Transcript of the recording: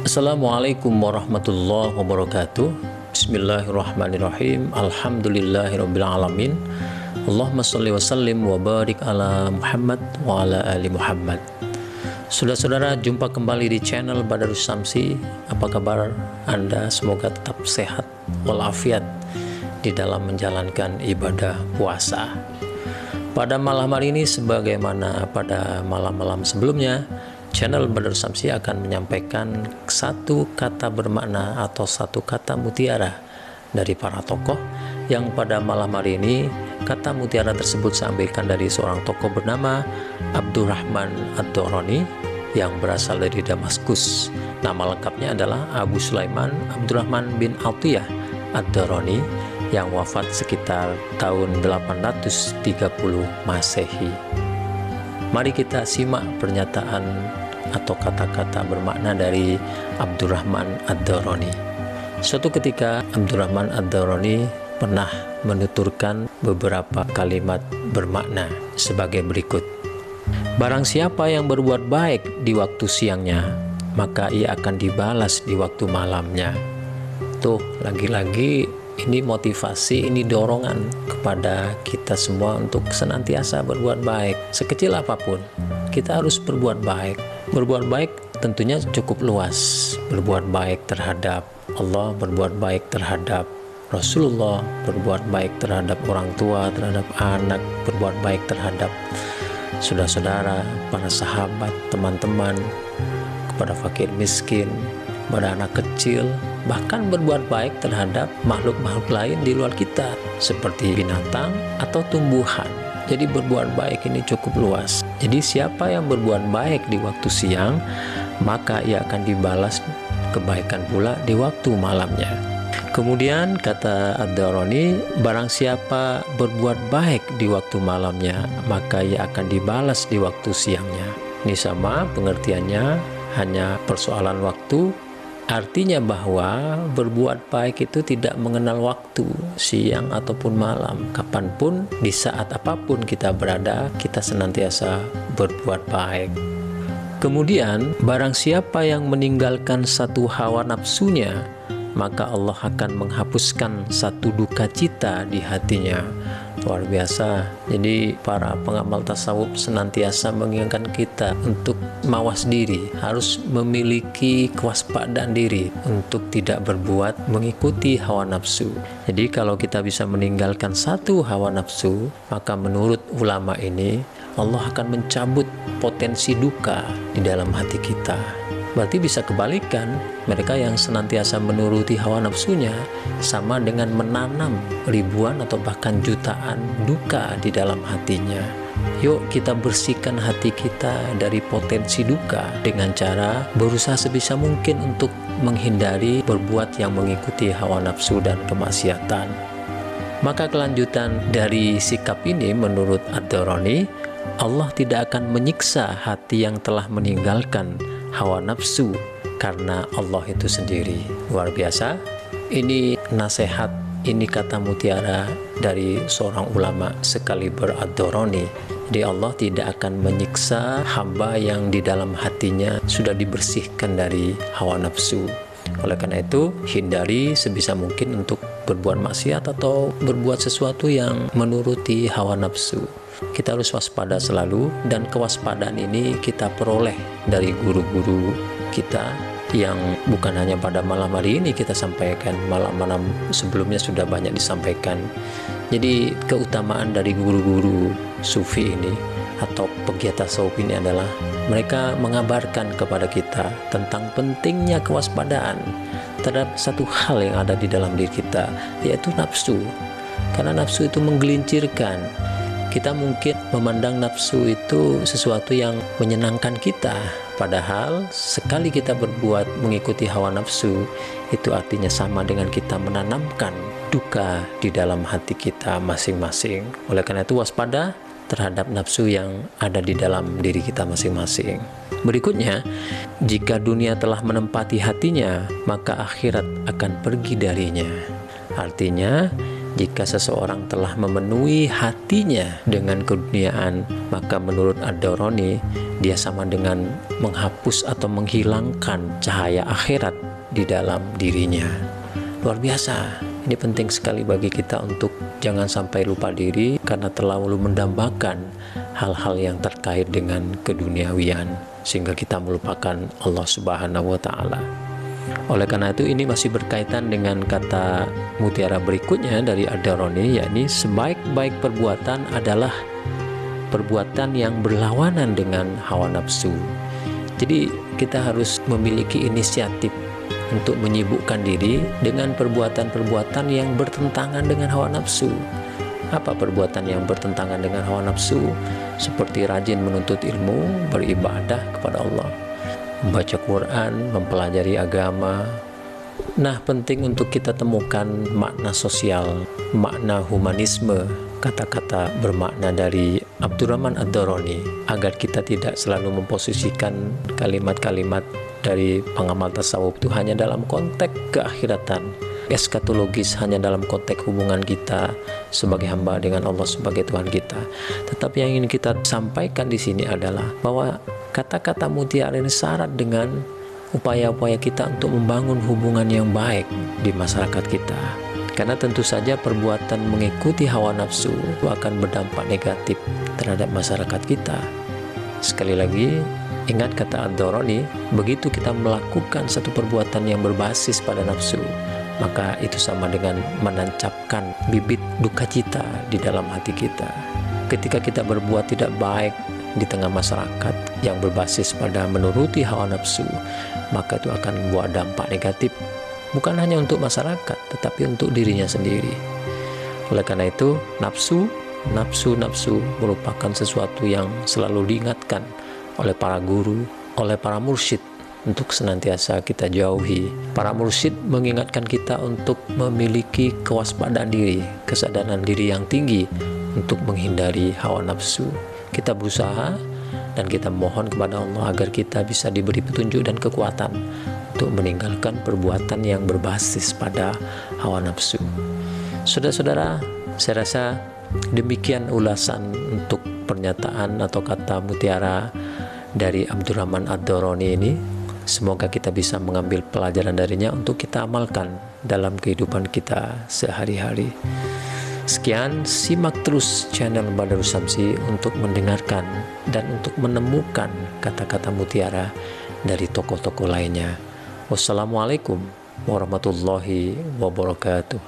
Assalamualaikum warahmatullahi wabarakatuh. Bismillahirrahmanirrahim. Alhamdulillahirabbil alamin. Allahumma shalli wa sallim wa barik ala Muhammad wa ala ali Muhammad. Saudara-saudara, jumpa kembali di channel Badarus Samsi. Apa kabar Anda? Semoga tetap sehat walafiat di dalam menjalankan ibadah puasa. Pada malam hari ini, sebagaimana pada malam-malam sebelumnya, channel Badarus Samsi akan menyampaikan satu kata bermakna atau satu kata mutiara dari para tokoh, yang pada malam hari ini kata mutiara tersebut saya ambilkan dari seorang tokoh bernama Abdurrahman Ad-Darani yang berasal dari Damaskus. Nama lengkapnya adalah Abu Sulaiman Abdurrahman bin Atiyah Ad-Darani yang wafat sekitar tahun 830 Masehi. Mari kita simak pernyataan atau kata-kata bermakna dari Abdurrahman Ad-Darani. Suatu ketika Abdurrahman Ad-Darani pernah menuturkan beberapa kalimat bermakna sebagai berikut. Barang siapa yang berbuat baik di waktu siangnya, maka ia akan dibalas di waktu malamnya. Tuh, lagi-lagi ini motivasi, ini dorongan kepada kita semua untuk senantiasa berbuat baik. Sekecil apapun, kita harus berbuat baik. Berbuat baik tentunya cukup luas. Berbuat baik terhadap Allah, berbuat baik terhadap Rasulullah, berbuat baik terhadap orang tua, terhadap anak, berbuat baik terhadap saudara-saudara, para sahabat, teman-teman, kepada fakir miskin, pada anak kecil, bahkan berbuat baik terhadap makhluk-makhluk lain di luar kita seperti binatang atau tumbuhan. Jadi berbuat baik ini cukup luas. Jadi siapa yang berbuat baik di waktu siang, maka ia akan dibalas kebaikan pula di waktu malamnya. Kemudian kata Ad-Darani, barang siapa berbuat baik di waktu malamnya, maka ia akan dibalas di waktu siangnya. Ini sama pengertiannya, hanya persoalan waktu. Artinya bahwa berbuat baik itu tidak mengenal waktu, siang ataupun malam. Kapanpun, di saat apapun kita berada, kita senantiasa berbuat baik. Kemudian, barang siapa yang meninggalkan satu hawa nafsunya, maka Allah akan menghapuskan satu duka cita di hatinya. Luar biasa. Jadi para pengamal tasawuf senantiasa mengingatkan kita untuk mawas diri, harus memiliki kewaspadaan diri untuk tidak berbuat mengikuti hawa nafsu. Jadi kalau kita bisa meninggalkan satu hawa nafsu, maka menurut ulama ini Allah akan mencabut potensi duka di dalam hati kita. Berarti bisa kebalikan, mereka yang senantiasa menuruti hawa nafsunya sama dengan menanam ribuan atau bahkan jutaan duka di dalam hatinya. Yuk kita bersihkan hati kita dari potensi duka dengan cara berusaha sebisa mungkin untuk menghindari berbuat yang mengikuti hawa nafsu dan kemaksiatan. Maka kelanjutan dari sikap ini menurut Ad-Darani, Allah tidak akan menyiksa hati yang telah meninggalkan hawa nafsu karena Allah itu sendiri. Luar biasa. Ini nasihat, ini kata mutiara dari seorang ulama sekaliber Ad-Darani. Jadi Allah tidak akan menyiksa hamba yang di dalam hatinya sudah dibersihkan dari hawa nafsu. Oleh karena itu, hindari sebisa mungkin untuk berbuat maksiat atau berbuat sesuatu yang menuruti hawa nafsu. Kita harus waspada selalu, dan kewaspadaan ini kita peroleh dari guru-guru kita yang bukan hanya pada malam hari ini kita sampaikan, malam-malam sebelumnya sudah banyak disampaikan. Jadi keutamaan dari guru-guru sufi ini atau pegiat tasawuf ini adalah mereka mengabarkan kepada kita tentang pentingnya kewaspadaan terhadap satu hal yang ada di dalam diri kita, yaitu nafsu. Karena nafsu itu menggelincirkan. Kita mungkin memandang nafsu itu sesuatu yang menyenangkan kita, padahal sekali kita berbuat mengikuti hawa nafsu, itu artinya sama dengan kita menanamkan duka di dalam hati kita masing-masing. Oleh karena itu waspada terhadap nafsu yang ada di dalam diri kita masing-masing. Berikutnya, jika dunia telah menempati hatinya, maka akhirat akan pergi darinya. Artinya, Jika seseorang telah memenuhi hatinya dengan keduniaan, maka menurut Ad-Darani, dia sama dengan menghapus atau menghilangkan cahaya akhirat di dalam dirinya. Luar biasa. Ini penting sekali bagi kita untuk jangan sampai lupa diri karena terlalu mendambakan hal-hal yang terkait dengan keduniawian, sehingga kita melupakan Allah Subhanahu wa Ta'ala. Oleh karena itu, ini masih berkaitan dengan kata mutiara berikutnya dari Ad-Darani, yakni sebaik-baik perbuatan adalah perbuatan yang berlawanan dengan hawa nafsu. Jadi kita harus memiliki inisiatif untuk menyibukkan diri dengan perbuatan-perbuatan yang bertentangan dengan hawa nafsu. Apa perbuatan yang bertentangan dengan hawa nafsu? Seperti rajin menuntut ilmu, beribadah kepada Allah, membaca Quran, mempelajari agama. Nah, penting untuk kita temukan makna sosial, makna humanisme, kata-kata bermakna dari Abdurrahman Ad-Darani, agar kita tidak selalu memposisikan kalimat-kalimat dari pengamal tasawuf itu hanya dalam konteks keakhiratan, eskatologis, hanya dalam konteks hubungan kita sebagai hamba dengan Allah sebagai Tuhan kita. Tetapi yang ingin kita sampaikan di sini adalah bahwa kata-kata mutiara ini syarat dengan upaya-upaya kita untuk membangun hubungan yang baik di masyarakat kita. Karena tentu saja perbuatan mengikuti hawa nafsu itu akan berdampak negatif terhadap masyarakat kita. Sekali lagi, ingat kata Ad-Darani, begitu kita melakukan satu perbuatan yang berbasis pada nafsu, maka itu sama dengan menancapkan bibit duka cita di dalam hati kita. Ketika kita berbuat tidak baik di tengah masyarakat yang berbasis pada menuruti hawa nafsu, maka itu akan membawa dampak negatif, bukan hanya untuk masyarakat, tetapi untuk dirinya sendiri. Oleh karena itu, nafsu merupakan sesuatu yang selalu diingatkan oleh para guru, oleh para mursyid untuk senantiasa kita jauhi. Para mursyid mengingatkan kita untuk memiliki kewaspadaan diri, kesadaran diri yang tinggi untuk menghindari hawa nafsu. Kita berusaha dan kita mohon kepada Allah agar kita bisa diberi petunjuk dan kekuatan untuk meninggalkan perbuatan yang berbasis pada hawa nafsu. Saudara-saudara, saya rasa demikian ulasan untuk pernyataan atau kata mutiara dari Abdurrahman Ad-Darani ini. Semoga kita bisa mengambil pelajaran darinya untuk kita amalkan dalam kehidupan kita sehari-hari. Sekian, simak terus channel Badarus Samsi untuk mendengarkan dan untuk menemukan kata-kata mutiara dari tokoh-tokoh lainnya. Wassalamualaikum warahmatullahi wabarakatuh.